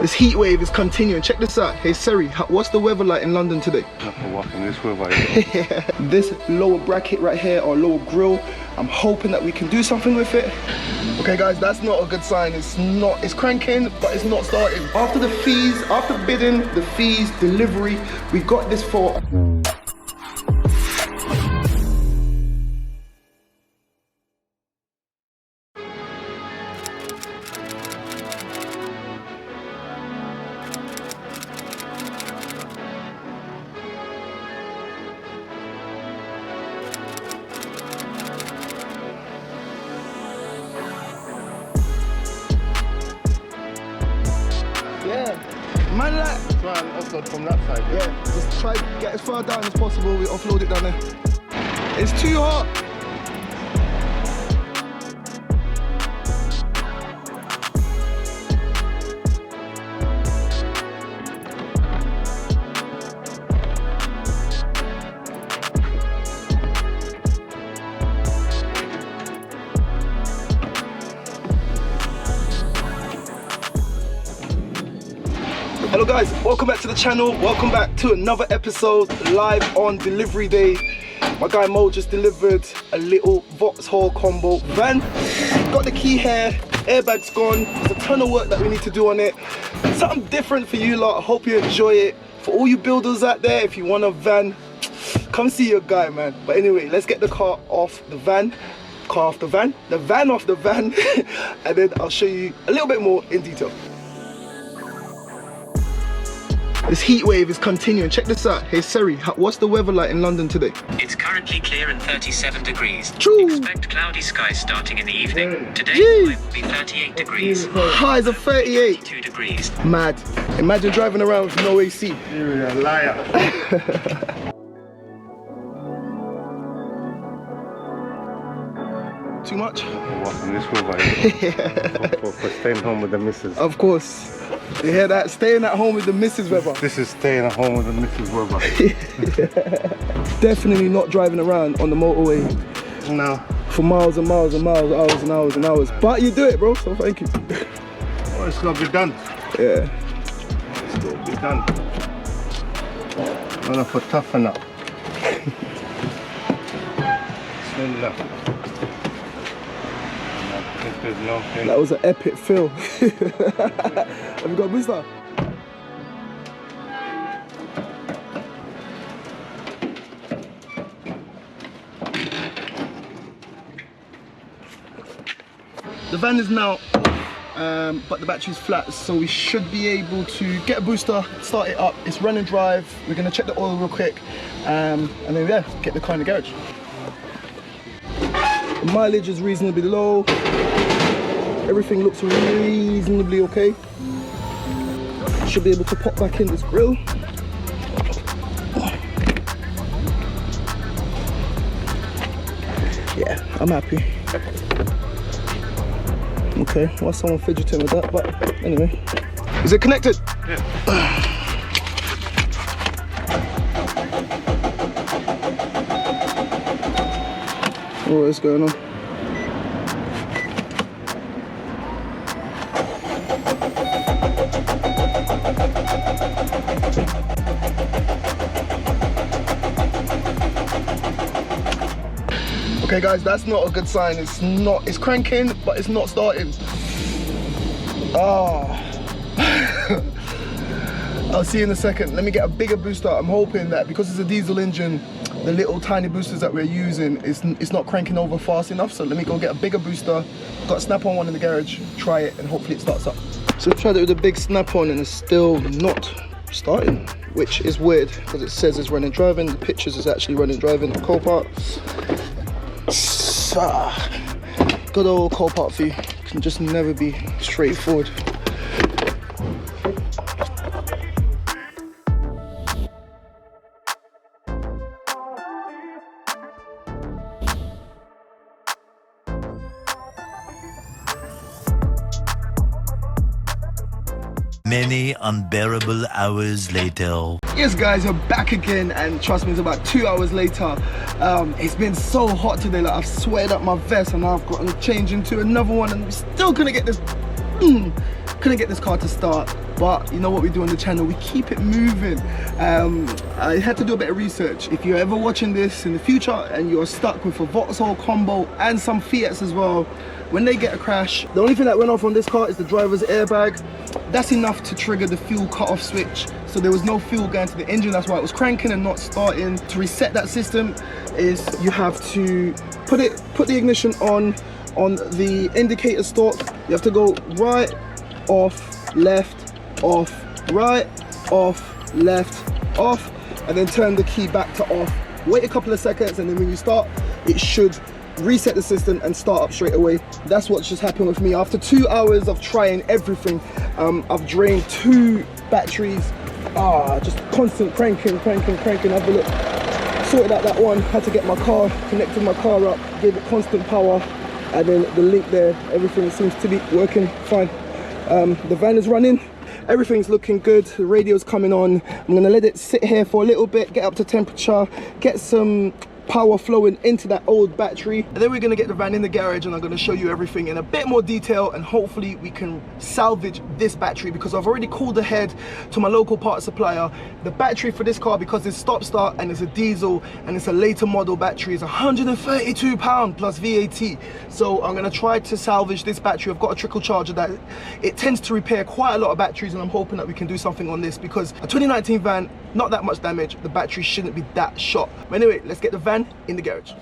This heat wave is continuing. Check this out. Hey Siri, what's the weather like in London today? Nothing walking this weather. This lower bracket right here, or lower grill, I'm hoping that we can do something with it. Okay guys, that's not a good sign. It's cranking, but it's not starting. After the fees, after bidding, the fees, delivery, we got this for... Yeah, man, like Try and offload from that side. yeah, just try to get as far down as possible. We offload it down there. It's too hot. Hello guys, welcome back to the channel. Welcome back to another episode live on delivery day. My guy Mo just delivered a little Vauxhall combo van. Got the key here, airbag's gone. There's a ton of work that we need to do on it. Something different for you lot. I hope you enjoy it. For all you builders out there, if you want a van, come see your guy, man. But anyway, let's get the car off the van. Car off the van, the van off the van, and then I'll show you a little bit more in detail. This heat wave is continuing. Check this out. Hey Siri, what's the weather like in London today? It's currently clear and 37 degrees. True. Expect cloudy skies starting in the evening. Today Jeez. it will be 38 degrees. Highs of 38. 2 degrees. Mad. Imagine driving around with no AC. You're a liar. Too much? Walking this weather. For staying home with the missus. Of course. You hear that? Staying at home with the missus weather. This is staying at home with the missus weather. Definitely not driving around on the motorway No. for miles and miles and miles, hours and hours and hours. But you do it, bro, so thank you. Well, it's gotta be done. Yeah. It's gotta be done. I'm gonna put toughen up. Bismillah. There's no thing. That was an epic fill. Have you got a booster? The van is now off, but the battery's flat, so we should be able to get a booster, start it up. It's run and drive. We're gonna check the oil real quick, and then yeah, get the car in the garage. The mileage is reasonably low. Everything looks reasonably okay. Should be able to pop back in this grill. Yeah, I'm happy. Okay, why someone fidgeting with that, but anyway. Is it connected? Yeah. What is going on? Okay guys, that's not a good sign. It's cranking, but it's not starting. Oh. I'll see you in a second. Let me get a bigger booster. I'm hoping that because it's a diesel engine, the little tiny boosters that we're using, it's not cranking over fast enough. So let me go get a bigger booster. Got a snap-on one in the garage, try it, and hopefully it starts up. So I tried it with a big snap-on and it's still not starting, which is weird because it says it's running driving. The pictures is actually running driving on Copart. Good old Copart fee can just never be straightforward. Many unbearable hours later. Yes guys, we're back again, and trust me, it's about 2 hours later. It's been so hot today, like I've sweated up my vest and now I've got to change into another one and I'm still gonna get this Couldn't get this car to start, but you know what we do on the channel, we keep it moving. I had to do a bit of research. If you're ever watching this in the future and you're stuck with a Vauxhall combo and some Fiats as well, when they get a crash, the only thing that went off on this car is the driver's airbag. That's enough to trigger the fuel cut-off switch. So there was no fuel going to the engine, that's why it was cranking and not starting. To reset that system is you have to put the ignition on the indicator stalk. You have to go right, off, left, off, right, off, left, off, and then turn the key back to off. Wait a couple of seconds, and then when you start, it should reset the system and start up straight away. That's what just happened with me. After 2 hours of trying everything, I've drained 2 batteries. Just constant cranking. Have a look. Sorted out that one, had to get my car, connected my car up, gave it constant power, and then the link there, everything seems to be working fine. The van is running, everything's looking good, the radio's coming on. I'm gonna let it sit here for a little bit, get up to temperature, get some power flowing into that old battery, and then we're gonna get the van in the garage and I'm gonna show you everything in a bit more detail, and hopefully we can salvage this battery, because I've already called ahead to my local parts supplier. The battery for this car, because it's stop start and it's a diesel and it's a later model battery, is £132 plus VAT. So I'm gonna try to salvage this battery. I've got a trickle charger that it tends to repair quite a lot of batteries, and I'm hoping that we can do something on this, because a 2019 van, not that much damage, the battery shouldn't be that shot. But anyway, let's get the van in the garage.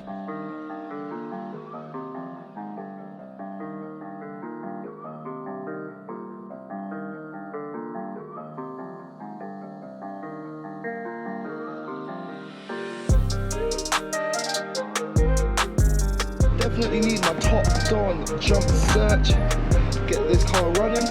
Definitely need my top down jump search. Get this car running.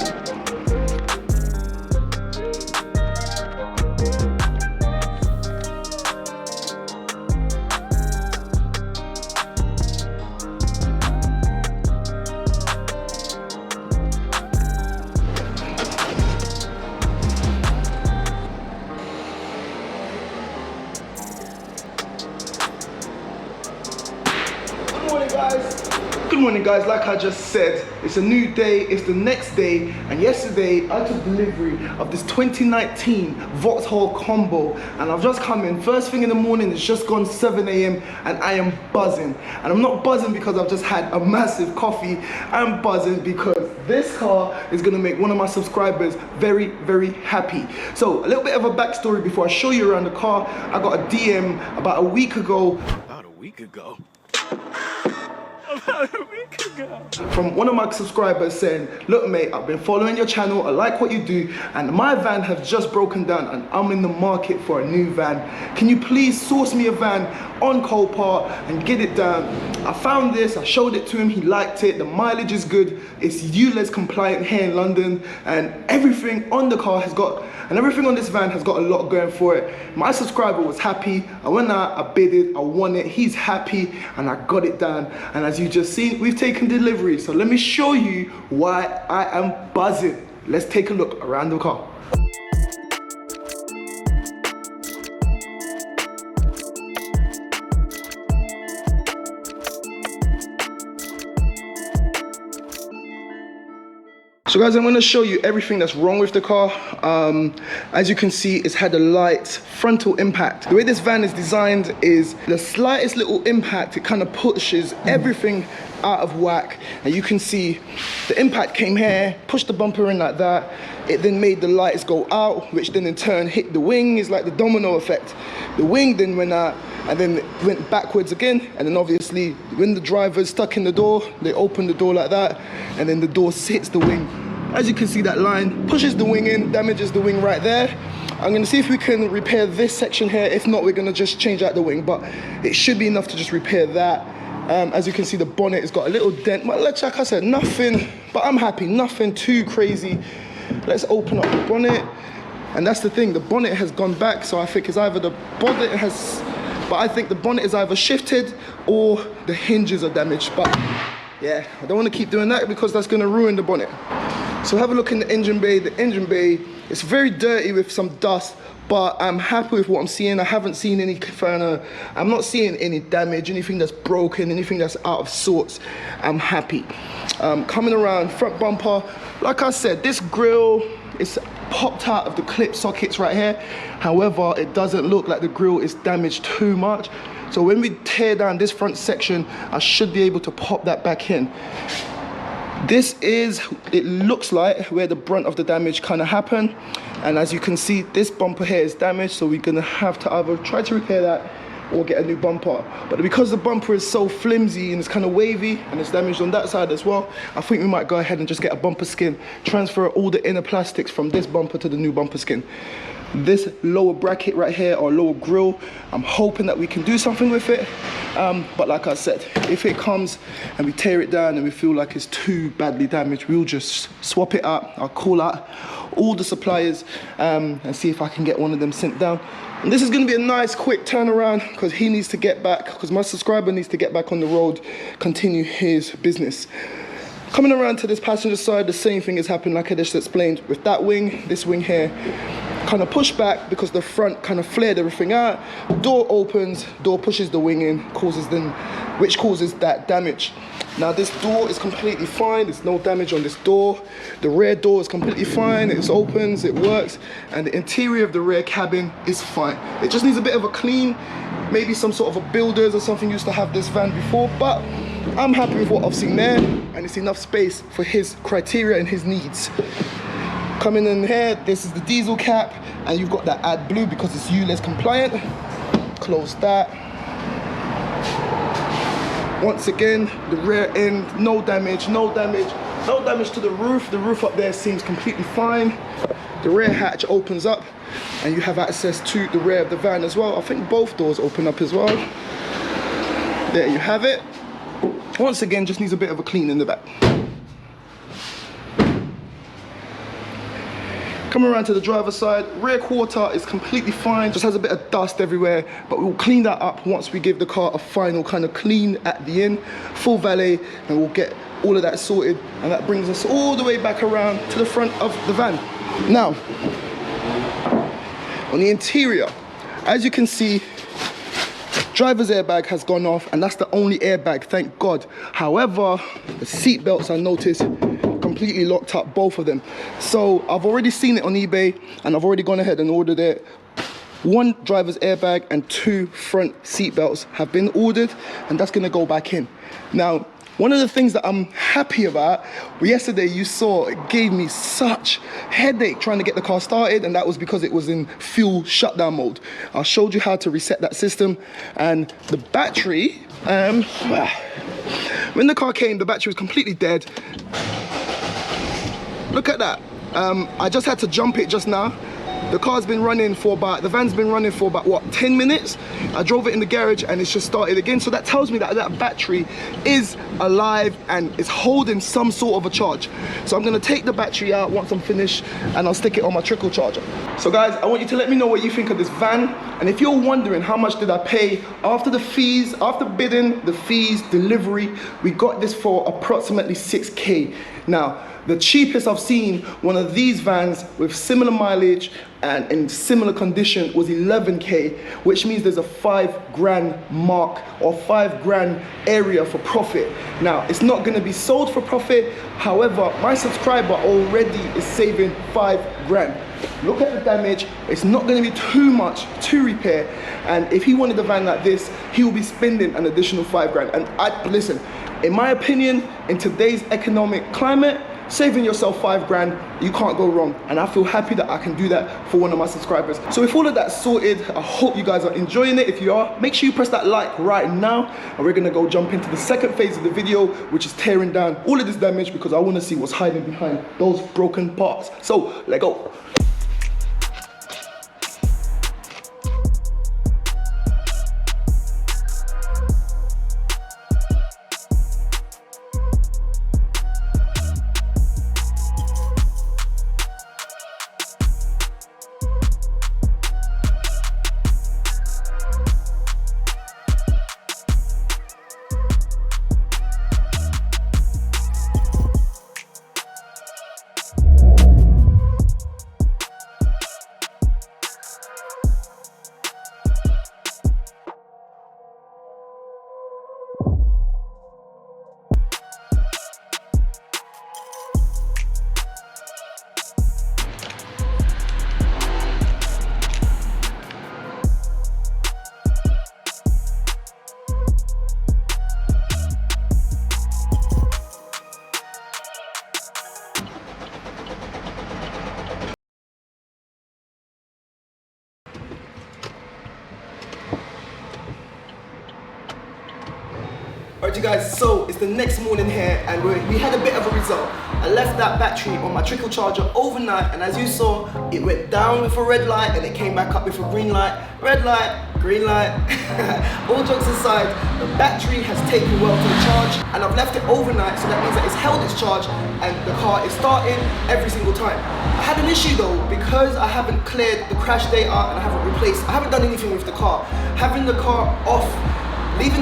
Good morning guys, like I just said, it's a new day, it's the next day, and yesterday I took delivery of this 2019 Vauxhall combo, and I've just come in first thing in the morning. It's just gone 7 AM and I am buzzing. And I'm not buzzing because I've just had a massive coffee, I'm buzzing because this car is gonna make one of my subscribers very, very happy. So a little bit of a backstory before I show you around the car. I got a DM about a week ago. From one of my subscribers saying, look mate, I've been following your channel, I like what you do, and my van has just broken down and I'm in the market for a new van. Can you please source me a van on Copart and get it down? I found this, I showed it to him, he liked it, the mileage is good, it's ULEZ compliant here in London, and everything on the car has got, and everything on this van has got a lot going for it. My subscriber was happy, I went out, I bid it, I won it, he's happy, and I got it down. And as you just seen, we've taken delivery. So let me show you why I am buzzing. Let's take a look around the car. So guys, I'm going to show you everything that's wrong with the car. As you can see, it's had a light frontal impact. The way this van is designed is the slightest little impact, it kind of pushes everything out of whack. And you can see the impact came here, pushed the bumper in like that. It then made the lights go out, which then in turn hit the wing. It's like the domino effect. The wing then went out and then it went backwards again. And then obviously when the driver's stuck in the door, they open the door like that, and then the door hits the wing. As you can see, that line pushes the wing in, damages the wing right there. I'm gonna see if we can repair this section here. If not, we're gonna just change out the wing, but it should be enough to just repair that. As you can see, the bonnet has got a little dent. But like I said, nothing, but I'm happy, nothing too crazy. Let's open up the bonnet. And that's the thing, the bonnet has gone back, so I think it's either the bonnet has, but I think the bonnet is either shifted or the hinges are damaged. But yeah, I don't want to keep doing that because that's going to ruin the bonnet. So have a look in the engine bay. The engine bay is very dirty with some dust, but I'm happy with what I'm seeing. I haven't seen any I'm not seeing any damage, anything that's broken, anything that's out of sorts. I'm happy. Coming around, front bumper, like I said, this grille is popped out of the clip sockets right here. However, it doesn't look like the grille is damaged too much. So when we tear down this front section, I should be able to pop that back in. This is, it looks like where the brunt of the damage kind of happened. And as you can see, this bumper here is damaged, so we're gonna have to either try to repair that or get a new bumper. But because the bumper is so flimsy and it's kind of wavy and it's damaged on that side as well, I think we might go ahead and just get a bumper skin, transfer all the inner plastics from this bumper to the new bumper skin. This lower bracket right here, or lower grille, I'm hoping that we can do something with it. But like I said, if it comes and we tear it down and we feel like it's too badly damaged, we'll just swap it out. I'll call out all the suppliers and see if I can get one of them sent down. And this is gonna be a nice quick turnaround because he needs to get back, because my subscriber needs to get back on the road, continue his business. Coming around to this passenger side, the same thing has happened like I just explained with that wing. This wing here kind of pushed back because the front kind of flared everything out. Door opens, door pushes the wing in, which causes that damage. Now this door is completely fine, there's no damage on this door. The rear door is completely fine, it opens, it works, and the interior of the rear cabin is fine. It just needs a bit of a clean, maybe some sort of a builders or something used to have this van before, but I'm happy with what I've seen there, and it's enough space for his criteria and his needs. Coming in here, this is the diesel cap, and you've got that AdBlue because it's ULEZ compliant. Close that. Once again, the rear end, no damage, no damage, no damage to the roof. The roof up there seems completely fine. The rear hatch opens up, and you have access to the rear of the van as well. I think both doors open up as well. There you have it. Once again, just needs a bit of a clean in the back. Coming around to the driver's side, rear quarter is completely fine, just has a bit of dust everywhere, but we'll clean that up once we give the car a final kind of clean at the end, full valet, and we'll get all of that sorted, and that brings us all the way back around to the front of the van. Now, on the interior, as you can see, driver's airbag has gone off, and that's the only airbag, thank God. However, the seat belts, I noticed, completely locked up, both of them. So I've already seen it on eBay, and I've already gone ahead and ordered it. 1 driver's airbag and 2 front seat belts have been ordered, and that's gonna go back in. Now, one of the things that I'm happy about, yesterday you saw, it gave me such headache trying to get the car started, and that was because it was in fuel shutdown mode. I showed you how to reset that system, and the battery, when the car came, the battery was completely dead. Look at that. I just had to jump it just now. The van's been running for about, what, 10 minutes? I drove it in the garage and it's just started again. So that tells me that that battery is alive and is holding some sort of a charge. So I'm gonna take the battery out once I'm finished and I'll stick it on my trickle charger. So guys, I want you to let me know what you think of this van. And if you're wondering how much did I pay after the fees, after bidding, the fees, delivery, we got this for approximately 6K. Now, the cheapest I've seen one of these vans with similar mileage and in similar condition was 11K, which means there's a 5 grand mark or 5 grand area for profit. Now, it's not gonna be sold for profit. However, my subscriber already is saving 5 grand. Look at the damage. It's not gonna be too much to repair. And if he wanted a van like this, he will be spending an additional 5 grand. And listen, in my opinion, in today's economic climate, saving yourself 5 grand, you can't go wrong. And I feel happy that I can do that for one of my subscribers. So with all of that sorted, I hope you guys are enjoying it. If you are, make sure you press that like right now. And we're gonna go jump into the second phase of the video, which is tearing down all of this damage because I wanna see what's hiding behind those broken parts. So, let's go. Alright you guys, so it's the next morning here and we had a bit of a result. I left that battery on my trickle charger overnight and as you saw, it went down with a red light and it came back up with a green light, red light, green light. All jokes aside, the battery has taken well to the charge and I've left it overnight, so that means that it's held its charge and the car is starting every single time. I had an issue though, because I haven't cleared the crash data and I haven't done anything with the car. Having the car off, leaving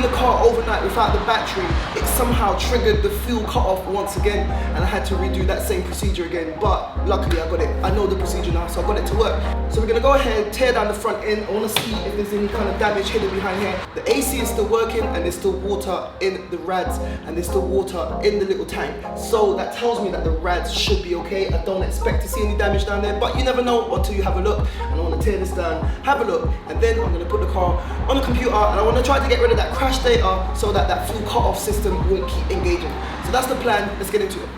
the car overnight without the battery, it somehow triggered the fuel cut-off once again and I had to redo that same procedure again, but luckily I got it. I know the procedure now, so I got it to work. So we're gonna go ahead, tear down the front end. I wanna see if there's any kind of damage hidden behind here. The AC is still working and there's still water in the rads and there's still water in the little tank. So that tells me that the rads should be okay. I don't expect to see any damage down there, but you never know until you have a look. And I wanna tear this down, have a look, and then I'm gonna put the car on the computer and I wanna try to get rid of that crash data so that that fuel cut-off system won't keep engaging. So that's the plan, let's get into it.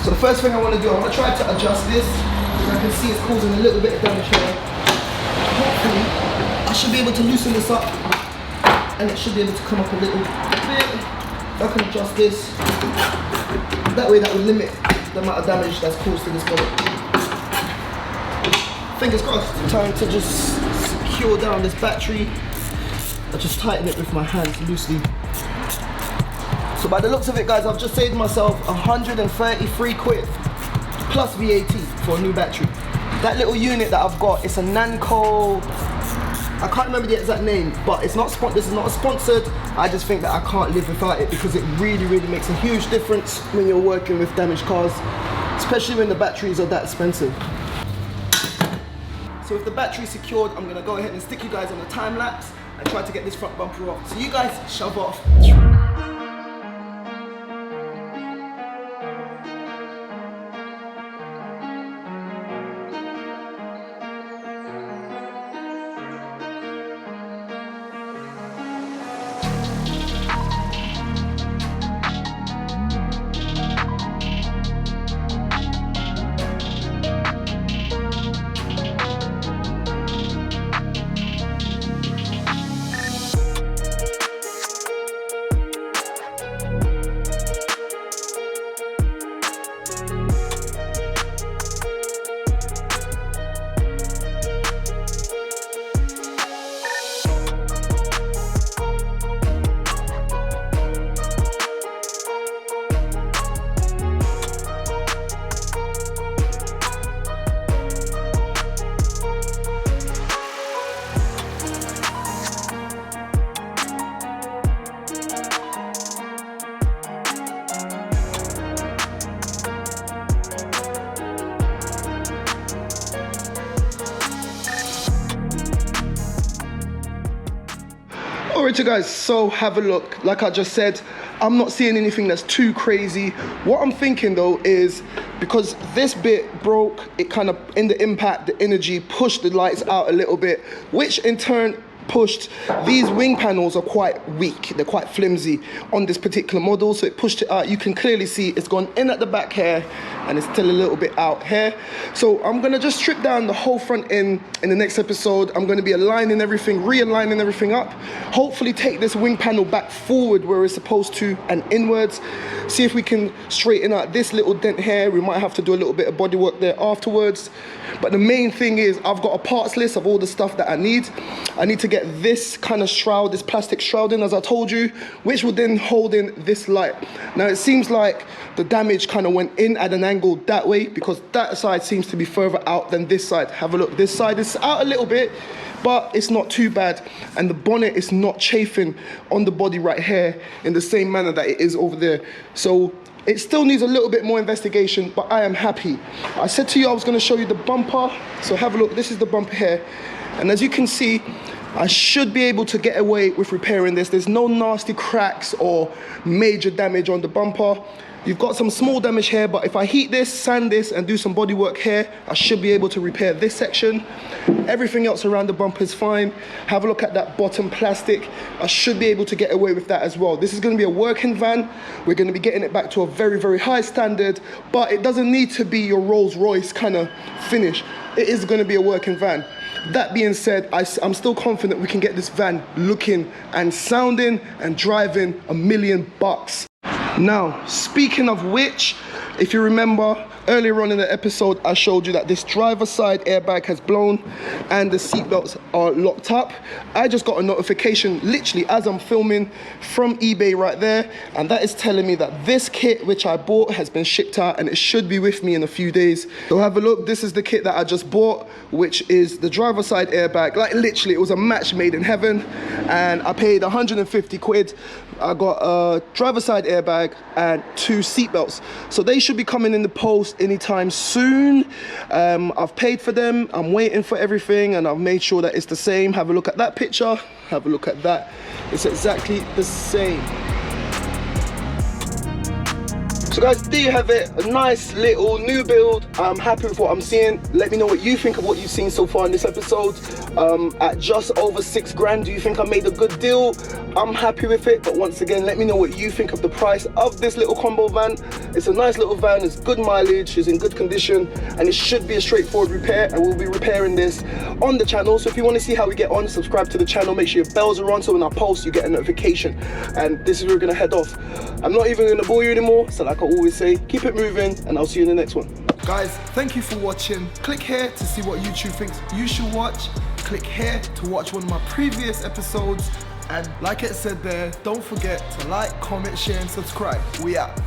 So the first thing I want to do, I want to try to adjust this because I can see it's causing a little bit of damage here. Hopefully, I should be able to loosen this up and it should be able to come up a little bit. If I can adjust this, that way that will limit the amount of damage that's caused to this body. Fingers crossed. Time to just secure down this battery. I just tighten it with my hands loosely. So by the looks of it guys, I've just saved myself 133 quid plus VAT for a new battery. That little unit that I've got, it's a Nanco, I can't remember the exact name, but it's not this is not sponsored. I just think that I can't live without it because it really makes a huge difference when you're working with damaged cars, especially when the batteries are that expensive. So with the battery secured, I'm gonna go ahead and stick you guys on the time lapse and try to get this front bumper off. So you guys shove off. Alright you guys, so have a look. Like I just said, I'm not seeing anything that's too crazy. What I'm thinking though is, because this bit broke, it kind of, in the impact, the energy pushed the lights out a little bit, which in turn pushed, these wing panels are quite weak, they're quite flimsy on this particular model, so it pushed it out. You can clearly see it's gone in at the back here and it's still a little bit out here. So I'm gonna just strip down the whole front end in the next episode. I'm gonna be aligning everything, realigning everything up, hopefully take this wing panel back forward where it's supposed to and inwards, see if we can straighten out this little dent here. We might have to do a little bit of body work there afterwards, but the main thing is I've got a parts list of all the stuff that I need. I need to get this kind of shroud, this plastic shrouding, as I told you, which will then hold in this light. Now it seems like the damage kind of went in at an angle that way because that side seems to be further out than this side. Have a look, this side is out a little bit, but it's not too bad, and the bonnet is not chafing on the body right here in the same manner that it is over there. So it still needs a little bit more investigation, but I am happy. I said to you I was going to show you the bumper, so have a look. This is the bumper here, and as you can see, I should be able to get away with repairing this. There's no nasty cracks or major damage on the bumper. You've got some small damage here, but if I heat this, sand this, and do some body work here, I should be able to repair this section. Everything else around the bumper is fine. Have a look at that bottom plastic. I should be able to get away with that as well. This is going to be a working van. We're going to be getting it back to a very, very high standard, but it doesn't need to be your Rolls Royce kind of finish. It is going to be a working van. That being said, I'm still confident we can get this van looking and sounding and driving $1 million. Now, speaking of which, if you remember, earlier on in the episode, I showed you that this driver's side airbag has blown and the seatbelts are locked up. I just got a notification literally as I'm filming from eBay right there, and that is telling me that this kit which I bought has been shipped out and it should be with me in a few days. So have a look. This is the kit that I just bought, which is the driver's side airbag. Like literally, it was a match made in heaven, and I paid 150 quid. I got a driver's side airbag and 2 seatbelts. So they should be coming in the post anytime soon. I've paid for them, I'm waiting for everything, and I've made sure that it's the same. Have a look at that picture, have a look at that. It's exactly the same. So guys, there you have it, a nice little new build. I'm happy with what I'm seeing. Let me know what you think of what you've seen so far in this episode. At just over 6 grand, do you think I made a good deal? I'm happy with it, but once again, let me know what you think of the price of this little combo van. It's a nice little van, it's good mileage, it's in good condition, and it should be a straightforward repair, and we'll be repairing this on the channel. So if you want to see how we get on, subscribe to the channel, make sure your bells are on so when I post you get a notification. And this is where we're gonna head off. I'm not even gonna bore you anymore, so like I always say, keep it moving, and I'll see you in the next one. Guys, thank you for watching. Click here to see what YouTube thinks you should watch. Click here to watch one of my previous episodes. And like it said there, don't forget to like, comment, share, and subscribe. We out.